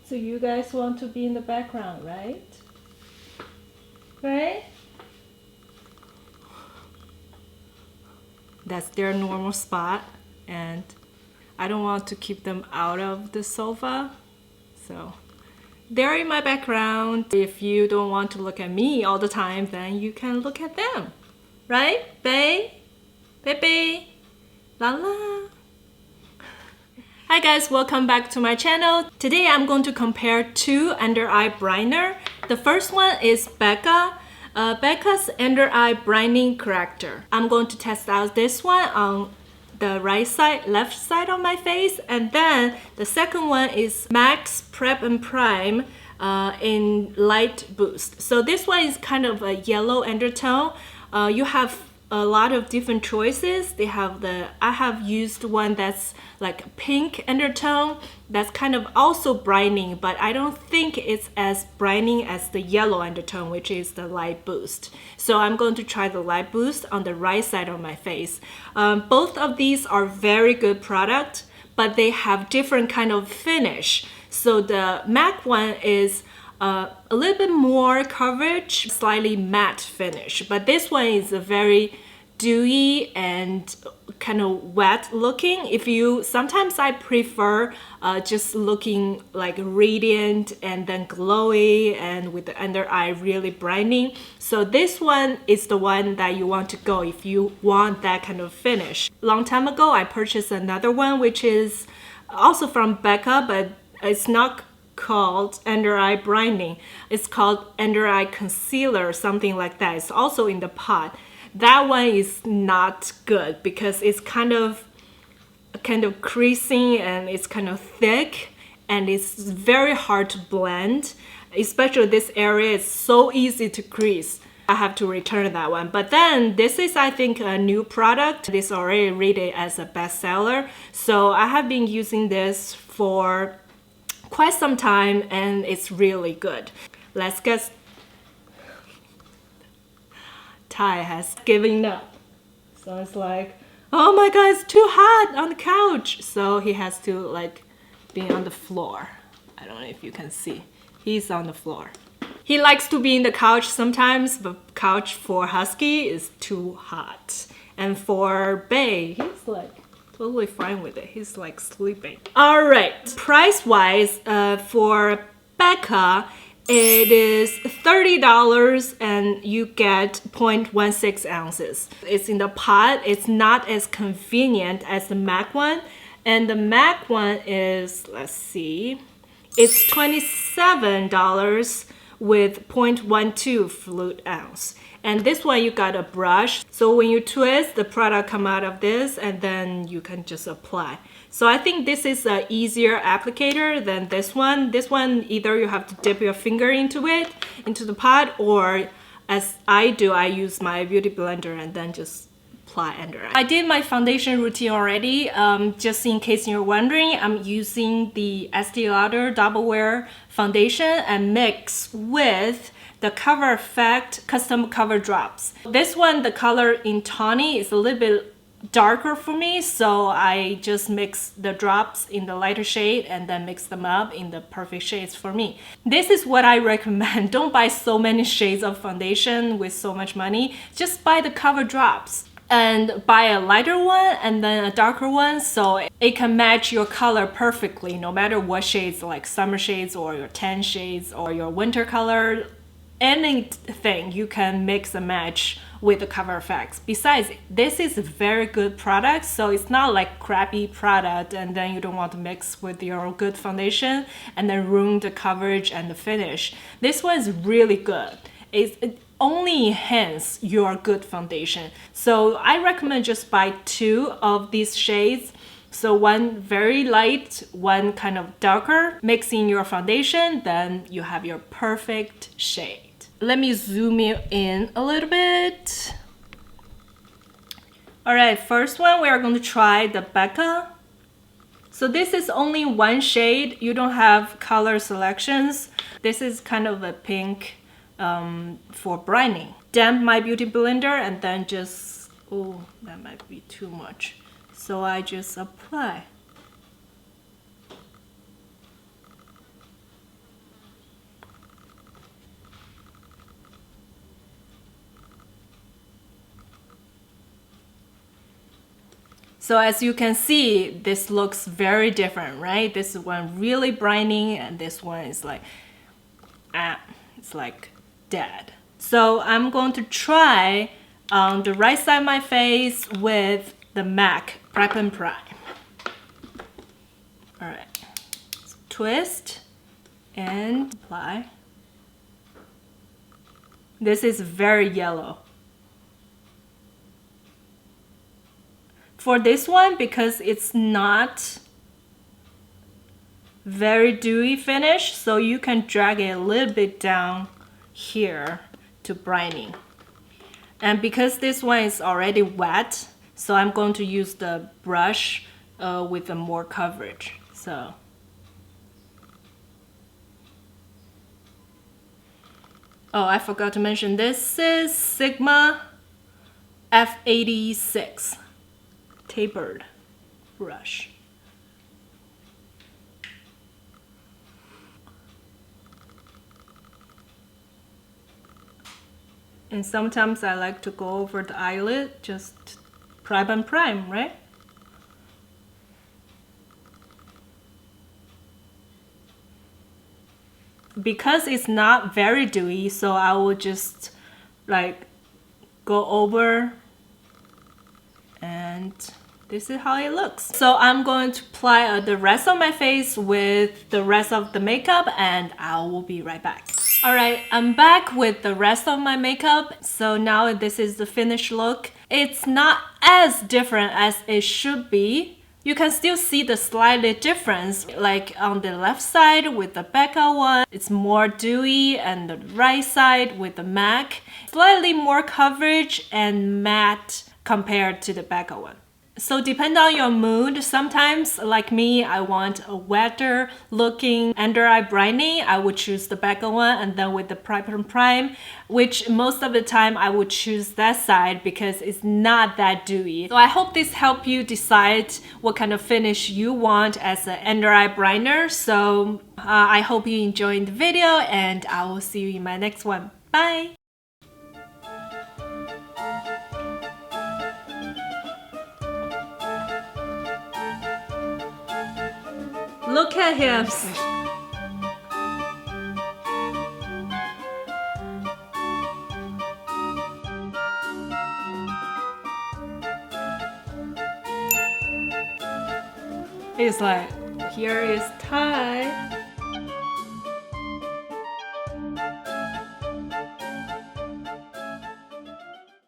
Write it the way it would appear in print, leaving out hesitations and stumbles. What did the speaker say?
So you guys want to be in the background, right? Right? That's their normal spot, and I don't want to keep them out of the sofa. So they're in my background. If you don't want to look at me all the time, then you can look at them. Right? Bae? Baby? Lala? Hi guys, welcome back to my channel. Today I'm going to compare two under eye brightener. The first one is Becca. Becca's under eye brightening corrector. I'm going to test out this one on the right side, left side of my face, and then the second one is MAC's Prep and Prime in light boost. So this one is kind of a yellow undertone. You have a lot of different choices. I have used one that's like pink undertone that's kind of also brightening, but I don't think it's as brightening as the yellow undertone, which is the light boost. So I'm going to try the light boost on the right side of my face. Both of these are very good product, but they have different kind of finish. So the MAC one is a little bit more coverage, slightly matte finish, but this one is a very dewy and kind of wet looking. Sometimes I prefer just looking like radiant and then glowy and with the under eye really brightening. So this one is the one that you want to go if you want that kind of finish. Long time ago I purchased another one which is also from Becca, but it's not called under eye brightening. It's called under eye concealer, something like that. It's also in the pot. That one is not good because it's kind of creasing and it's kind of thick and it's very hard to blend. Especially this area is so easy to crease. I have to return that one. But then this is, I think, a new product. This already rated as a bestseller. So I have been using this for quite some time and it's really good. Let's get Ty has given up. So it's like, oh my god, it's too hot on the couch. So he has to like be on the floor. I don't know if you can see. He's on the floor. He likes to be in the couch sometimes, but couch for Husky is too hot. And for Bay, he's like totally fine with it. He's like sleeping. All right, price-wise, for Becca, it is $30 and you get 0.16 ounces. It's in the pot. It's not as convenient as the MAC one. And the MAC one is, let's see, it's $27 with 0.12 fluid ounce. And this one you got a brush. So when you twist, the product come out of this and then you can just apply. So I think this is an easier applicator than this one. This one, either you have to dip your finger into it, into the pot, or as I do, I use my beauty blender and then just apply under it. I did my foundation routine already. Just in case you're wondering, I'm using the Estée Lauder Double Wear Foundation and mix with the Cover Effect Custom Cover Drops. This one, the color in Tawny is a little bit darker for me, so I just mix the drops in the lighter shade and then mix them up in the perfect shades for me. This is what I recommend. Don't buy so many shades of foundation with so much money. Just buy the cover drops and buy a lighter one and then a darker one so it can match your color perfectly no matter what shades, like summer shades or your tan shades or your winter color. Anything you can mix and match with the Cover Effects. Besides, this is a very good product, so it's not like crappy product and then you don't want to mix with your good foundation and then ruin the coverage and the finish. This one is really good. It only enhances your good foundation. So I recommend just buy two of these shades. So one very light, one kind of darker, mix in your foundation, then you have your perfect shade. Let me zoom you in a little bit. All right, first one, we are going to try the Becca. So this is only one shade. You don't have color selections. This is kind of a pink for brightening. Damp my beauty blender and then just, oh, that might be too much. So I just apply. So as you can see, this looks very different, right? This one really brightening, and this one is like, it's like dead. So I'm going to try on the right side of my face with the MAC Prep and Prime. All right, so twist and apply. This is very yellow. For this one, because it's not very dewy finish, so you can drag it a little bit down here to brightening. And because this one is already wet, so I'm going to use the brush with more coverage. So oh, I forgot to mention, this is Sigma F86 tapered brush. And sometimes I like to go over the eyelid, just prime and prime, right? Because it's not very dewy, so I will just like go over, and this is how it looks. So I'm going to apply the rest of my face with the rest of the makeup, and I will be right back. Alright, I'm back with the rest of my makeup. So now this is the finished look. It's not as different as it should be. You can still see the slightly difference, like on the left side with the Becca one, it's more dewy, and the right side with the MAC, slightly more coverage and matte compared to the Becca one. So depending on your mood, sometimes like me, I want a wetter looking under eye brightening. I would choose the Becca one, and then with the Prime, which most of the time I would choose that side because it's not that dewy. So I hope this helped you decide what kind of finish you want as an under eye brightener. So I hope you enjoyed the video, and I will see you in my next one. Bye! Look at him. It's like, here is Ty.